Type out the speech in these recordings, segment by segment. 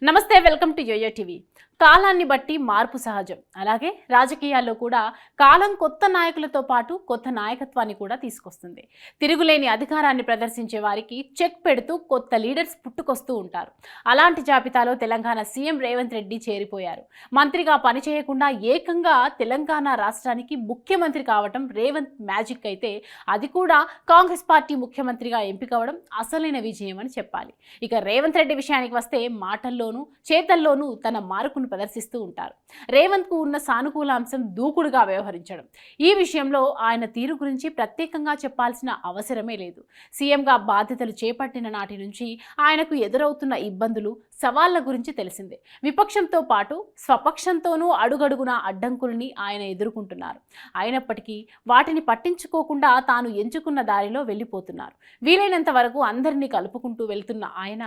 నమస్తే, welcome to yo-yo TV. కాలాన్ని బట్టి మార్పు సహజం. అలాగే రాజకీయాల్లో కూడా కాలం కొత్త నాయకులతో పాటు కొత్త నాయకత్వాన్ని కూడా తీసుకొస్తుంది. తిరుగులేని అధికారాన్ని ప్రదర్శించే వారికి చెక్ పెడుతూ కొత్త లీడర్స్ పుట్టుకొస్తూ ఉంటారు. అలాంటి జాబితాలో తెలంగాణ సీఎం రేవంత్ రెడ్డి చేరిపోయారు. మంత్రిగా పనిచేయకుండా ఏకంగా తెలంగాణ రాష్ట్రానికి ముఖ్యమంత్రి కావటం రేవంత్ మ్యాజిక్ అయితే, అది కూడా కాంగ్రెస్ పార్టీ ముఖ్యమంత్రిగా ఎంపికవడం అసలైన విజయం అని చెప్పాలి. ఇక రేవంత్ రెడ్డి విషయానికి వస్తే మాటల్లోనూ చేతల్లోనూ తన మార్కును ప్రదర్శిస్తూ ఉంటారు. రేవంత్ కు ఉన్న సానుకూల అంశం దూకుడుగా వ్యవహరించడం. ఈ విషయంలో ఆయన తీరు గురించి ప్రత్యేకంగా చెప్పాల్సిన అవసరమే లేదు. సీఎంగా బాధ్యతలు చేపట్టిన నాటి నుంచి ఆయనకు ఎదురవుతున్న ఇబ్బందులు, సవాళ్ల గురించి తెలిసిందే. విపక్షంతో పాటు స్వపక్షంతోనూ అడుగడుగున అడ్డంకుల్ని ఆయన ఎదుర్కొంటున్నారు. అయినప్పటికీ వాటిని పట్టించుకోకుండా తాను ఎంచుకున్న దారిలో వెళ్ళిపోతున్నారు. వీలైనంత వరకు అందరినీ కలుపుకుంటూ వెళ్తున్న ఆయన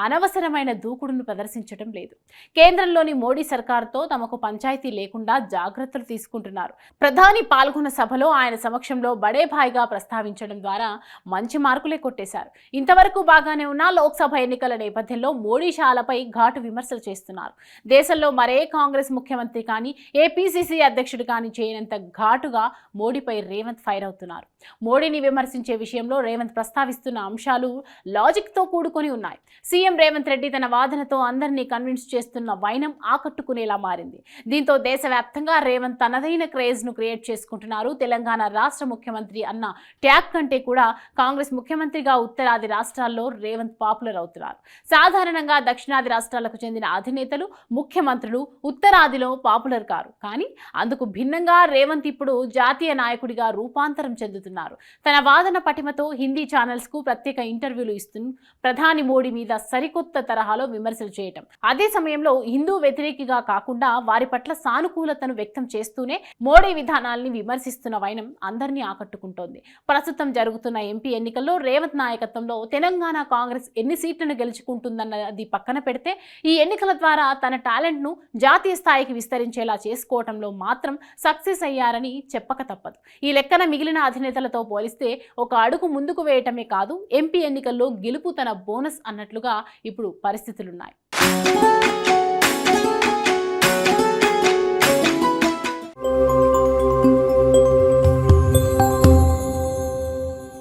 అనవసరమైన దూకుడును ప్రదర్శించడం లేదు. కేంద్రంలోని మోడీ సర్కార్తో తమకు పంచాయతీ లేకుండా జాగ్రత్తలు తీసుకుంటున్నారు. ప్రధాని పాల్గొన్న సభలో ఆయన సమక్షంలో బడేభాయిగా ప్రస్తావించడం ద్వారా మంచి మార్కులే కొట్టేశారు. ఇంతవరకు బాగానే ఉన్న లోక్సభ ఎన్నికల నేపథ్యంలో మోడీ షాలపై ఘాటు విమర్శలు చేస్తున్నారు. దేశంలో మరే కాంగ్రెస్ ముఖ్యమంత్రి కానీ ఏపీసీసీ అధ్యక్షుడు కానీ చేయనంత ఘాటుగా మోడీపై రేవంత్ ఫైర్ అవుతున్నారు. మోడీని విమర్శించే విషయంలో రేవంత్ ప్రస్తావిస్తున్న అంశాలు లాజిక్తో కూడుకొని ఉన్నాయి. సీఎం రేవంత్ రెడ్డి తన వాదనతో అందరినీ కన్విన్స్ చేస్తున్న వైనం ఆకట్టుకునేలా మారింది. దీంతో దేశవ్యాప్తంగా రేవంత్ తనదైన క్రేజ్ను క్రియేట్ చేసుకుంటున్నారు. తెలంగాణ రాష్ట్ర ముఖ్యమంత్రి అన్న ట్యాగ్ కంటే కూడా కాంగ్రెస్ ముఖ్యమంత్రిగా ఉత్తరాది రాష్ట్రాల్లో రేవంత్ పాపులర్ అవుతున్నారు. సాధారణంగా దక్షిణాది రాష్ట్రాలకు చెందిన అధినేతలు, ముఖ్యమంత్రులు ఉత్తరాదిలో పాపులర్ కారు. కానీ అందుకు భిన్నంగా రేవంత్ ఇప్పుడు జాతీయ నాయకుడిగా రూపాంతరం చెందుతున్నారు. తన వాదన పటిమతో హిందీ ఛానల్స్ కు ప్రత్యేక ఇంటర్వ్యూలు ఇస్తూ ప్రధాని మోడీ మీద సరికొత్త తరహాలో విమర్శలు చేయటం, అదే సమయంలో హిందూ వ్యతిరేకిగా కాకుండా వారి పట్ల సానుకూలతను వ్యక్తం చేస్తూనే మోడీ విధానాల్ని విమర్శిస్తున్న వైనం అందరినీ ఆకట్టుకుంటోంది. ప్రస్తుతం జరుగుతున్న ఎంపీ ఎన్నికల్లో రేవంత్ నాయకత్వంలో తెలంగాణ కాంగ్రెస్ ఎన్ని సీట్లను గెలుచుకుంటుందన్నది పక్కన పెడితే, ఈ ఎన్నికల ద్వారా తన టాలెంట్ ను జాతీయ స్థాయికి విస్తరించేలా చేసుకోవటంలో మాత్రం సక్సెస్ అయ్యారని చెప్పక తప్పదు. ఈ లెక్కన మిగిలిన అధినేతలతో పోలిస్తే ఒక అడుగు ముందుకు వేయటమే కాదు, ఎంపీ ఎన్నికల్లో గెలుపు తన బోనస్ అన్నట్లుగా ఇప్పుడు పరిస్థితులున్నాయి.